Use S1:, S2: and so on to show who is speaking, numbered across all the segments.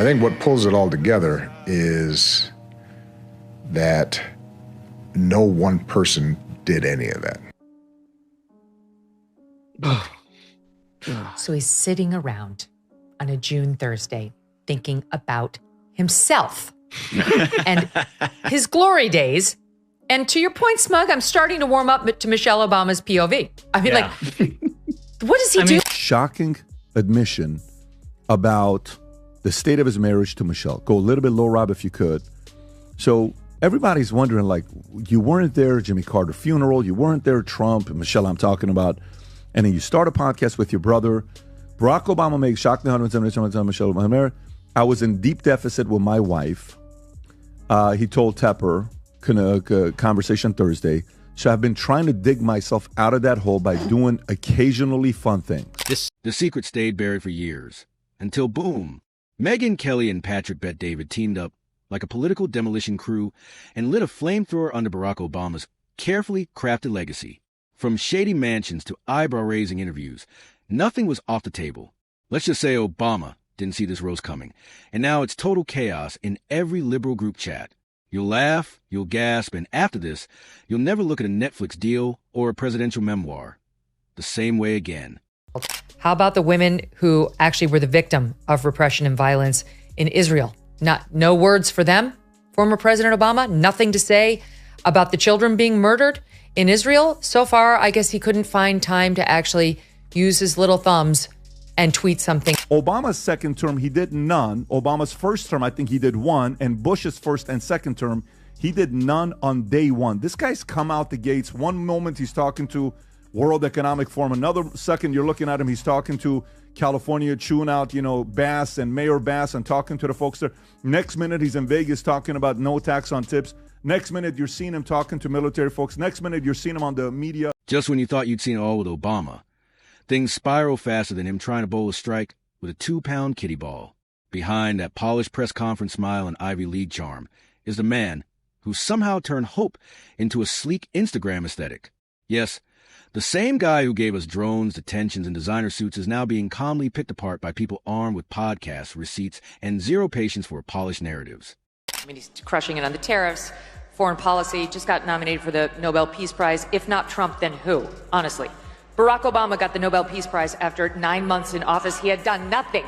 S1: I think what pulls it all together is that no one person did any of that.
S2: So he's sitting around on a June Thursday thinking about himself and his glory days. And to your point, Smug, I'm starting to warm up to Michelle Obama's POV. I mean, like, what does he do?
S3: Shocking admission about the state of his marriage to Michelle. Go a little bit low, Rob, if you could. So everybody's wondering, like, you weren't there, Jimmy Carter funeral, you weren't there, Trump, and Michelle I'm talking about. And then you start a podcast with your brother. Barack Obama makes shocking 170 Michelle Obama. I was in deep deficit with my wife. He told Tepper, conversation Thursday. So I've been trying to dig myself out of that hole by doing occasionally fun things.
S4: The secret stayed buried for years. Until boom, Megyn Kelly and Patrick Bet-David teamed up like a political demolition crew and lit a flamethrower under Barack Obama's carefully crafted legacy. From shady mansions to eyebrow-raising interviews, nothing was off the table. Let's just say Obama didn't see this roast coming, and now it's total chaos in every liberal group chat. You'll laugh, you'll gasp, and after this, you'll never look at a Netflix deal or a presidential memoir the same way again.
S2: How about the women who actually were the victim of repression and violence in Israel? No words for them. Former President Obama, nothing to say about the children being murdered in Israel. So far, I guess he couldn't find time to actually use his little thumbs and tweet something.
S3: Obama's second term, he did none. Obama's first term, I think he did one. And Bush's first and second term, he did none on day one. This guy's come out the gates. One moment he's talking to World Economic Forum. Another second you're looking at him, he's talking to California, chewing out, Bass and Mayor Bass and talking to the folks there. Next minute he's in Vegas talking about no tax on tips. Next minute you're seeing him talking to military folks. Next minute you're seeing him on the media.
S4: Just when you thought you'd seen it all with Obama, things spiral faster than him trying to bowl a strike with a 2-pound kiddie ball. Behind that polished press conference smile and Ivy League charm is the man who somehow turned hope into a sleek Instagram aesthetic. Yes, the same guy who gave us drones, detentions, and designer suits is now being calmly picked apart by people armed with podcasts, receipts, and zero patience for polished narratives.
S2: I mean, he's crushing it on the tariffs, foreign policy, just got nominated for the Nobel Peace Prize. If not Trump, then who? Honestly. Barack Obama got the Nobel Peace Prize after 9 months in office. He had done nothing.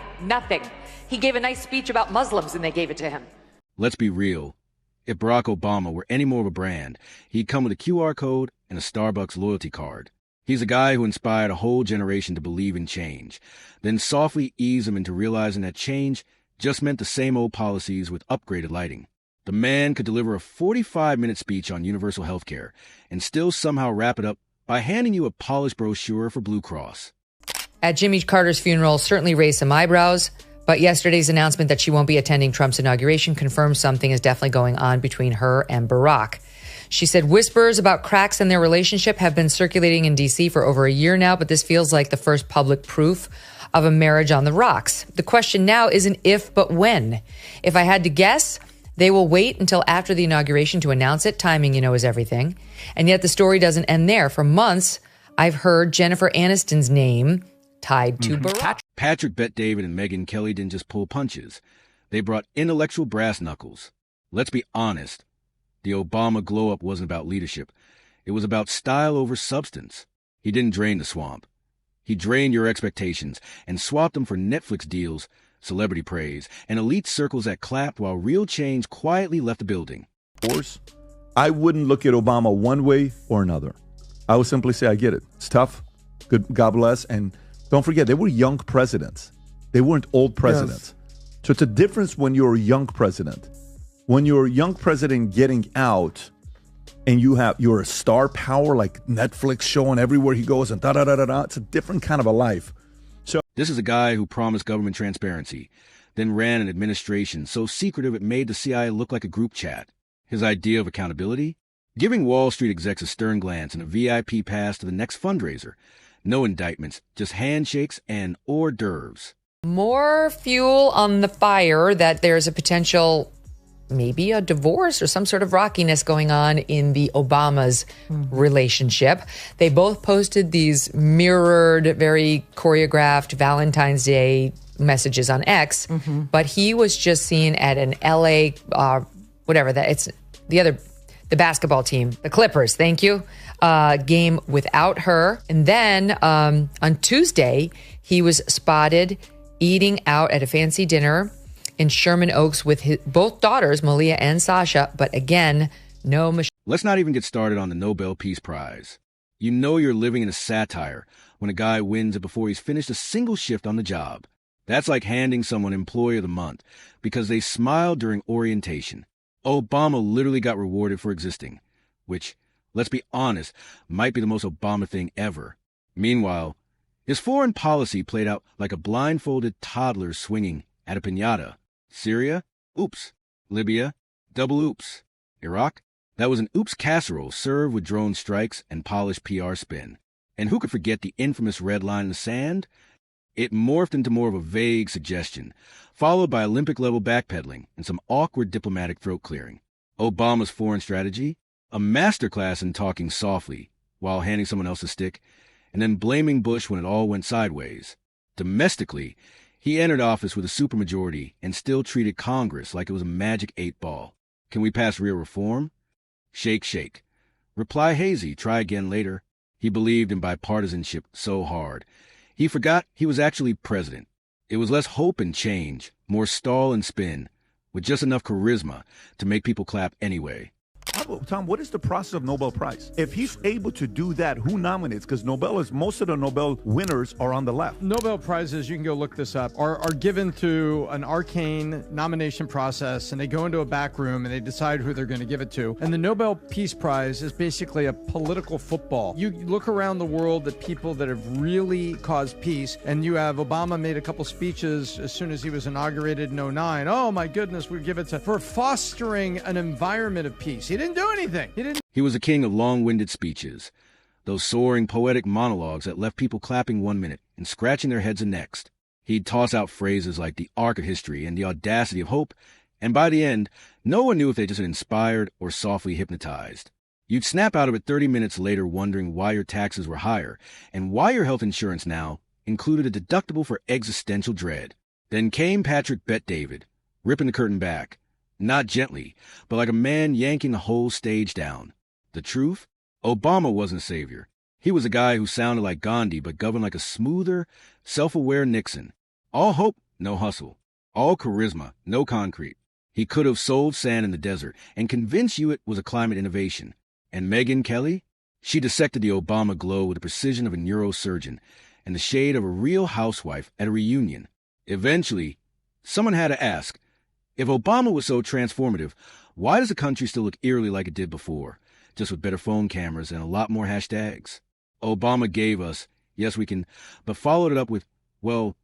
S2: He gave a nice speech about Muslims and they gave it to him.
S4: Let's be real. If Barack Obama were any more of a brand, he'd come with a QR code and a Starbucks loyalty card. He's a guy who inspired a whole generation to believe in change, then softly ease them into realizing that change just meant the same old policies with upgraded lighting. The man could deliver a 45-minute speech on universal health care and still somehow wrap it up by handing you a polished brochure for Blue Cross.
S2: At Jimmy Carter's funeral certainly raised some eyebrows, but yesterday's announcement that she won't be attending Trump's inauguration confirms something is definitely going on between her and Barack. She said whispers about cracks in their relationship have been circulating in D.C. for over a year now, but this feels like the first public proof of a marriage on the rocks. The question now isn't if, but when. If I had to guess, they will wait until after the inauguration to announce it. Timing, is everything. And yet the story doesn't end there. For months, I've heard Jennifer Aniston's name tied to Barack.
S4: Patrick Bet-David and Megyn Kelly didn't just pull punches. They brought intellectual brass knuckles. Let's be honest. The Obama glow-up wasn't about leadership. It was about style over substance. He didn't drain the swamp. He drained your expectations and swapped them for Netflix deals, celebrity praise, and elite circles that clapped while real change quietly left the building.
S3: Of course, I wouldn't look at Obama one way or another. I would simply say, I get it. It's tough. Good, God bless. And don't forget, they were young presidents. They weren't old presidents. Yes. So it's a difference when you're a young president. When you're a young president getting out and you're a star power like Netflix showing everywhere he goes and da-da-da-da-da, it's a different kind of a life. So
S4: this is a guy who promised government transparency, then ran an administration so secretive it made the CIA look like a group chat. His idea of accountability? Giving Wall Street execs a stern glance and a VIP pass to the next fundraiser. No indictments, just handshakes and hors d'oeuvres.
S2: More fuel on the fire that there's a potential, maybe a divorce or some sort of rockiness going on in the Obamas' relationship. They both posted these mirrored, very choreographed Valentine's Day messages on X, but he was just seen at an LA, the basketball team, the Clippers, thank you, game without her. And then on Tuesday, he was spotted eating out at a fancy dinner in Sherman Oaks with both daughters, Malia and Sasha, but again, no Michelle.
S4: Let's not even get started on the Nobel Peace Prize. You know you're living in a satire when a guy wins it before he's finished a single shift on the job. That's like handing someone Employee of the Month because they smiled during orientation. Obama literally got rewarded for existing, which, let's be honest, might be the most Obama thing ever. Meanwhile, his foreign policy played out like a blindfolded toddler swinging at a piñata. Syria? Oops. Libya? Double oops. Iraq? That was an oops casserole served with drone strikes and polished PR spin. And who could forget the infamous red line in the sand? It morphed into more of a vague suggestion, followed by Olympic-level backpedaling and some awkward diplomatic throat-clearing. Obama's foreign strategy? A masterclass in talking softly while handing someone else a stick, and then blaming Bush when it all went sideways. Domestically, he entered office with a supermajority and still treated Congress like it was a magic 8-ball. Can we pass real reform? Shake, shake. Reply hazy, try again later. He believed in bipartisanship so hard. He forgot he was actually president. It was less hope and change, more stall and spin, with just enough charisma to make people clap anyway.
S3: Tom, what is the process of Nobel Prize? If he's able to do that, who nominates? Because most of the Nobel winners are on the left.
S5: Nobel Prizes, you can go look this up, are given through an arcane nomination process, and they go into a back room and they decide who they're going to give it to. And the Nobel Peace Prize is basically a political football. You look around the world at people that have really caused peace, and you have Obama made a couple speeches as soon as he was inaugurated in 2009. Oh my goodness, we give it to for fostering an environment of peace. He didn't do anything.
S4: He was a king of long-winded speeches, those soaring poetic monologues that left people clapping 1 minute and scratching their heads the next. He'd toss out phrases like the arc of history and the audacity of hope, and by the end, no one knew if they just inspired or softly hypnotized. You'd snap out of it 30 minutes later wondering why your taxes were higher and why your health insurance now included a deductible for existential dread. Then came Patrick Bet-David, ripping the curtain back. Not gently, but like a man yanking the whole stage down. The truth? Obama wasn't a savior. He was a guy who sounded like Gandhi but governed like a smoother, self-aware Nixon. All hope, no hustle. All charisma, no concrete. He could have sold sand in the desert and convinced you it was a climate innovation. And Megyn Kelly? She dissected the Obama glow with the precision of a neurosurgeon and the shade of a real housewife at a reunion. Eventually, someone had to ask, if Obama was so transformative, why does the country still look eerily like it did before, just with better phone cameras and a lot more hashtags? Obama gave us, yes we can, but followed it up with, well,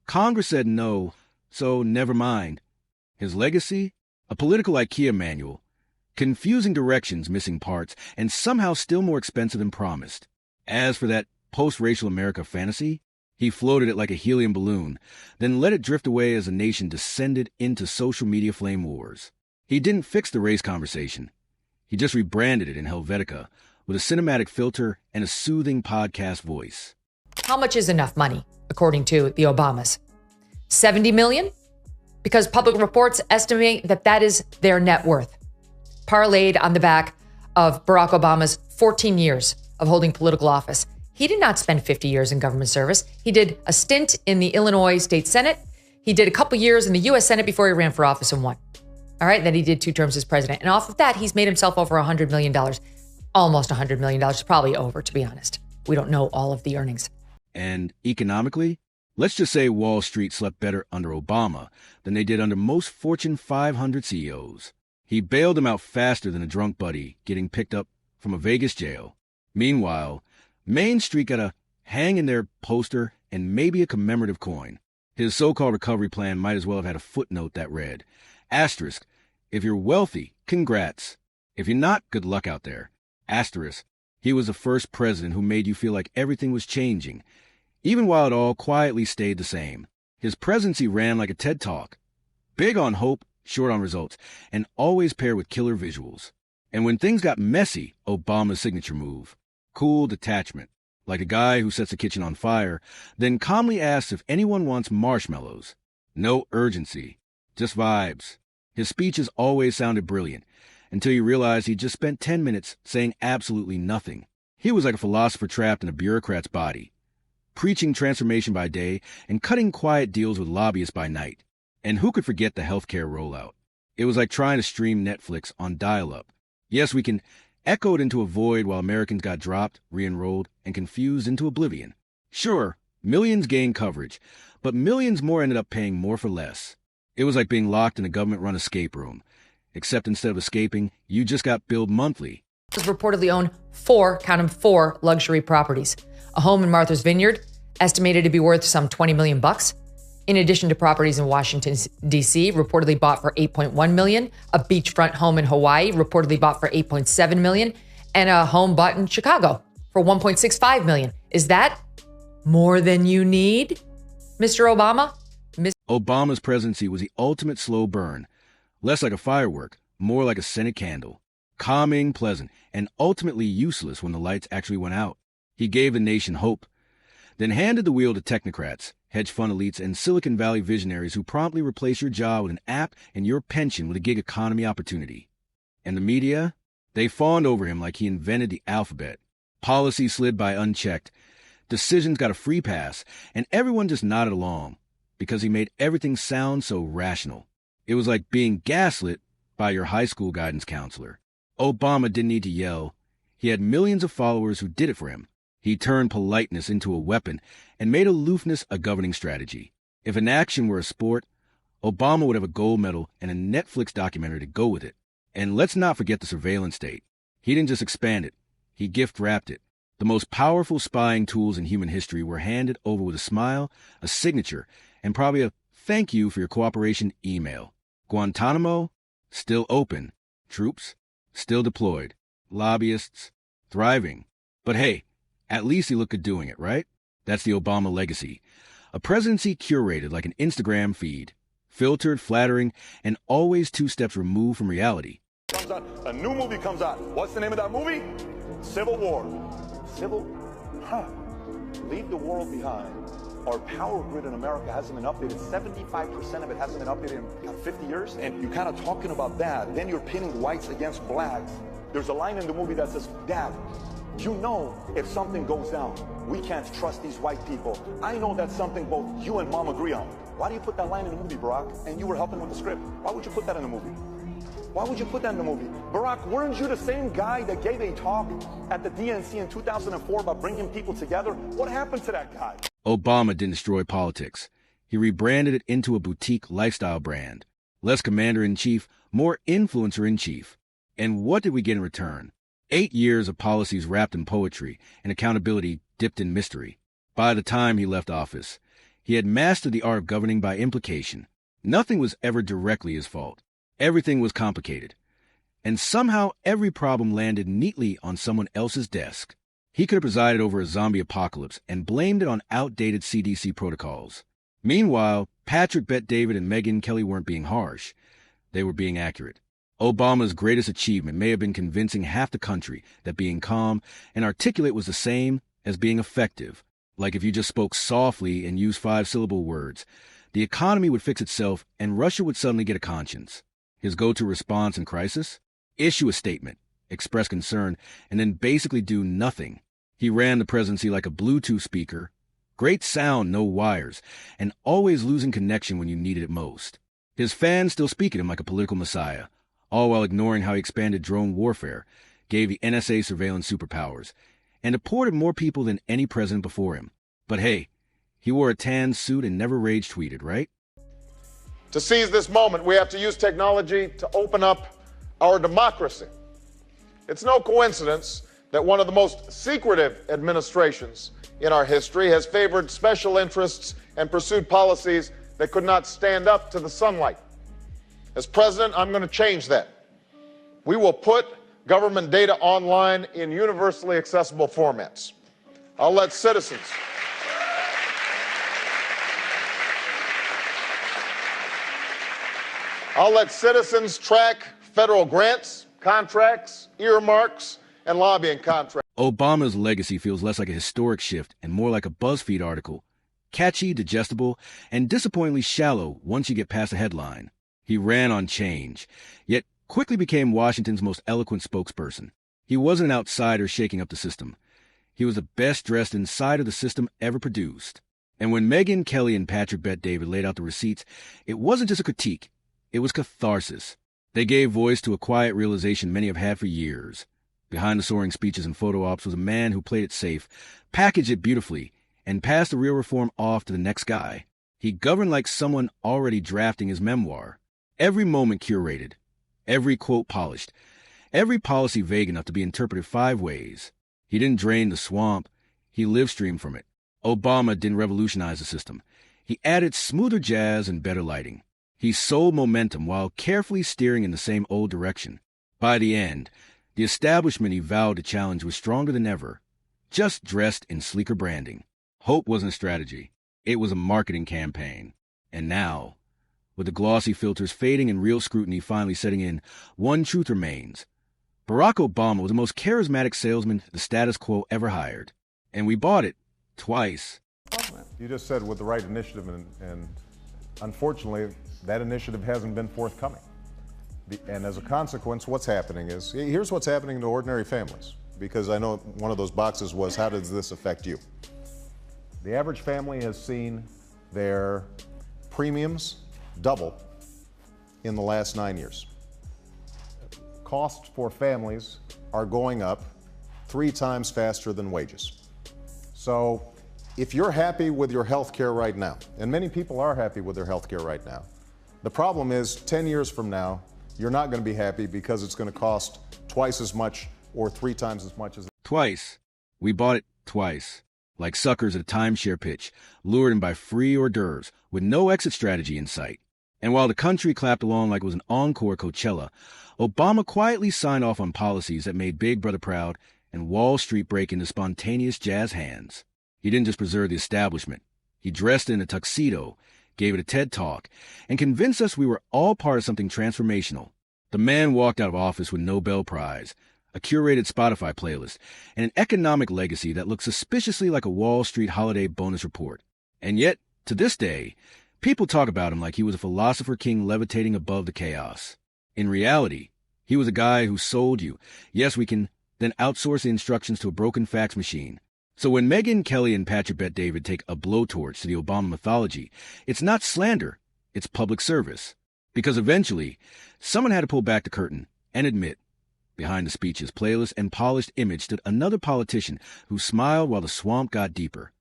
S4: Congress said no, so never mind. His legacy? A political IKEA manual. Confusing directions, missing parts, and somehow still more expensive than promised. As for that post-racial America fantasy, he floated it like a helium balloon, then let it drift away as the nation descended into social media flame wars. He didn't fix the race conversation. He just rebranded it in Helvetica with a cinematic filter and a soothing podcast voice.
S2: How much is enough money, according to the Obamas? 70 million? Because public reports estimate that is their net worth, parlayed on the back of Barack Obama's 14 years of holding political office. He did not spend 50 years in government service. He did a stint in the Illinois State Senate. He did a couple years in the U.S. Senate before he ran for office and won. All right, then he did 2 terms as president. And off of that, he's made himself over $100 million. Almost $100 million, probably over, to be honest. We don't know all of the earnings.
S4: And economically, let's just say Wall Street slept better under Obama than they did under most Fortune 500 CEOs. He bailed them out faster than a drunk buddy getting picked up from a Vegas jail. Meanwhile, Main Street got a hang-in-there poster and maybe a commemorative coin. His so-called recovery plan might as well have had a footnote that read, asterisk, if you're wealthy, congrats. If you're not, good luck out there. Asterisk, he was the first president who made you feel like everything was changing, even while it all quietly stayed the same. His presidency ran like a TED Talk. Big on hope, short on results, and always paired with killer visuals. And when things got messy, Obama's signature move. Cool detachment. like a guy who sets the kitchen on fire, then calmly asks if anyone wants marshmallows. No urgency, just vibes. His speeches always sounded brilliant, until you realize he just spent 10 minutes saying absolutely nothing. He was like a philosopher trapped in a bureaucrat's body, preaching transformation by day and cutting quiet deals with lobbyists by night. And who could forget the healthcare rollout? It was like trying to stream Netflix on dial-up. Yes, we can echo it into a void while Americans got dropped, re-enrolled, and confused into oblivion. Sure, millions gained coverage, but millions more ended up paying more for less. It was like being locked in a government-run escape room, except instead of escaping, you just got billed monthly.
S2: Reportedly own four luxury properties. A home in Martha's Vineyard, estimated to be worth some $20 million. In addition to properties in Washington, D.C., reportedly bought for $8.1 million, a beachfront home in Hawaii, reportedly bought for $8.7 million, and a home bought in Chicago for $1.65 million. Is that more than you need, Mr. Obama?
S4: Obama's presidency was the ultimate slow burn, less like a firework, more like a scented candle. Calming, pleasant, and ultimately useless when the lights actually went out. He gave the nation hope, then handed the wheel to technocrats, hedge fund elites, and Silicon Valley visionaries who promptly replace your job with an app and your pension with a gig economy opportunity. And the media? They fawned over him like he invented the alphabet. Policy slid by unchecked. Decisions got a free pass, and everyone just nodded along because he made everything sound so rational. It was like being gaslit by your high school guidance counselor. Obama didn't need to yell. He had millions of followers who did it for him. He turned politeness into a weapon and made aloofness a governing strategy. If an action were a sport, Obama would have a gold medal and a Netflix documentary to go with it. And let's not forget the surveillance state. He didn't just expand it, he gift-wrapped it. The most powerful spying tools in human history were handed over with a smile, a signature, and probably a thank you for your cooperation email. Guantanamo, still open. Troops, still deployed. Lobbyists, thriving. But hey, at least he looked good doing it, right? That's the Obama legacy. A presidency curated like an Instagram feed. Filtered, flattering, and always 2 steps removed from reality.
S6: A new movie comes out. What's the name of that movie? Civil War. Leave the world behind. Our power grid in America hasn't been updated. 75% of it hasn't been updated in 50 years. And you're kind of talking about that. Then you're pinning whites against blacks. There's a line in the movie that says, Dad, you know if something goes down, we can't trust these white people. I know that's something both you and Mom agree on. Why do you put that line in the movie, Barack? And you were helping with the script. Why would you put that in the movie? Why would you put that in the movie? Barack, weren't you the same guy that gave a talk at the DNC in 2004 about bringing people together? What happened to that guy?
S4: Obama didn't destroy politics. He rebranded it into a boutique lifestyle brand. Less commander-in-chief, more influencer-in-chief. And what did we get in return? 8 years of policies wrapped in poetry and accountability dipped in mystery. By the time he left office, he had mastered the art of governing by implication. Nothing was ever directly his fault. Everything was complicated. And somehow every problem landed neatly on someone else's desk. He could have presided over a zombie apocalypse and blamed it on outdated CDC protocols. Meanwhile, Patrick, Bet David, and Megyn Kelly weren't being harsh. They were being accurate. Obama's greatest achievement may have been convincing half the country that being calm and articulate was the same as being effective. Like if you just spoke softly and used 5-syllable words, the economy would fix itself and Russia would suddenly get a conscience. His go-to response in crisis? Issue a statement, express concern, and then basically do nothing. He ran the presidency like a Bluetooth speaker. Great sound, no wires, and always losing connection when you needed it most. His fans still speak at him like a political messiah, all while ignoring how he expanded drone warfare, gave the NSA surveillance superpowers, and deported more people than any president before him. But hey, he wore a tan suit and never rage tweeted, right?
S7: To seize this moment, we have to use technology to open up our democracy. It's no coincidence that one of the most secretive administrations in our history has favored special interests and pursued policies that could not stand up to the sunlight. As president, I'm going to change that. We will put government data online in universally accessible formats. I'll let citizens track federal grants, contracts, earmarks, and lobbying contracts.
S4: Obama's legacy feels less like a historic shift and more like a BuzzFeed article. Catchy, digestible, and disappointingly shallow once you get past the headline. He ran on change, yet quickly became Washington's most eloquent spokesperson. He wasn't an outsider shaking up the system. He was the best-dressed insider the system ever produced. And when Megyn Kelly and Patrick Bet-David laid out the receipts, it wasn't just a critique. It was catharsis. They gave voice to a quiet realization many have had for years. Behind the soaring speeches and photo ops was a man who played it safe, packaged it beautifully, and passed the real reform off to the next guy. He governed like someone already drafting his memoir. Every moment curated, every quote polished, every policy vague enough to be interpreted 5 ways. He didn't drain the swamp, he live-streamed from it. Obama didn't revolutionize the system. He added smoother jazz and better lighting. He sold momentum while carefully steering in the same old direction. By the end, the establishment he vowed to challenge was stronger than ever, just dressed in sleeker branding. Hope wasn't a strategy. It was a marketing campaign. And now, with the glossy filters fading and real scrutiny finally setting in, one truth remains. Barack Obama was the most charismatic salesman the status quo ever hired. And we bought it twice.
S8: You just said with the right initiative, and unfortunately, that initiative hasn't been forthcoming. And as a consequence, what's happening is, here's what's happening to ordinary families, because I know one of those boxes was, how does this affect you? The average family has seen their premiums double in the last 9 years. Costs for families are going up 3 times faster than wages. So if you're happy with your health care right now, and many people are happy with their health care right now, the problem is 10 years from now, you're not going to be happy because it's going to cost twice as much or 3 times as much as...
S4: Twice. We bought it twice. Like suckers at a timeshare pitch, lured in by free hors d'oeuvres, with no exit strategy in sight. And while the country clapped along like it was an encore Coachella, Obama quietly signed off on policies that made Big Brother proud and Wall Street break into spontaneous jazz hands. He didn't just preserve the establishment. He dressed in a tuxedo, gave it a TED Talk, and convinced us we were all part of something transformational. The man walked out of office with a Nobel Prize, a curated Spotify playlist, and an economic legacy that looked suspiciously like a Wall Street holiday bonus report. And yet, to this day, people talk about him like he was a philosopher king levitating above the chaos. In reality, he was a guy who sold you, yes, we can, then outsource the instructions to a broken fax machine. So when Megyn Kelly and Patrick Bet-David take a blowtorch to the Obama mythology, it's not slander, it's public service. Because eventually, someone had to pull back the curtain and admit, behind the speech's playlist and polished image stood another politician who smiled while the swamp got deeper.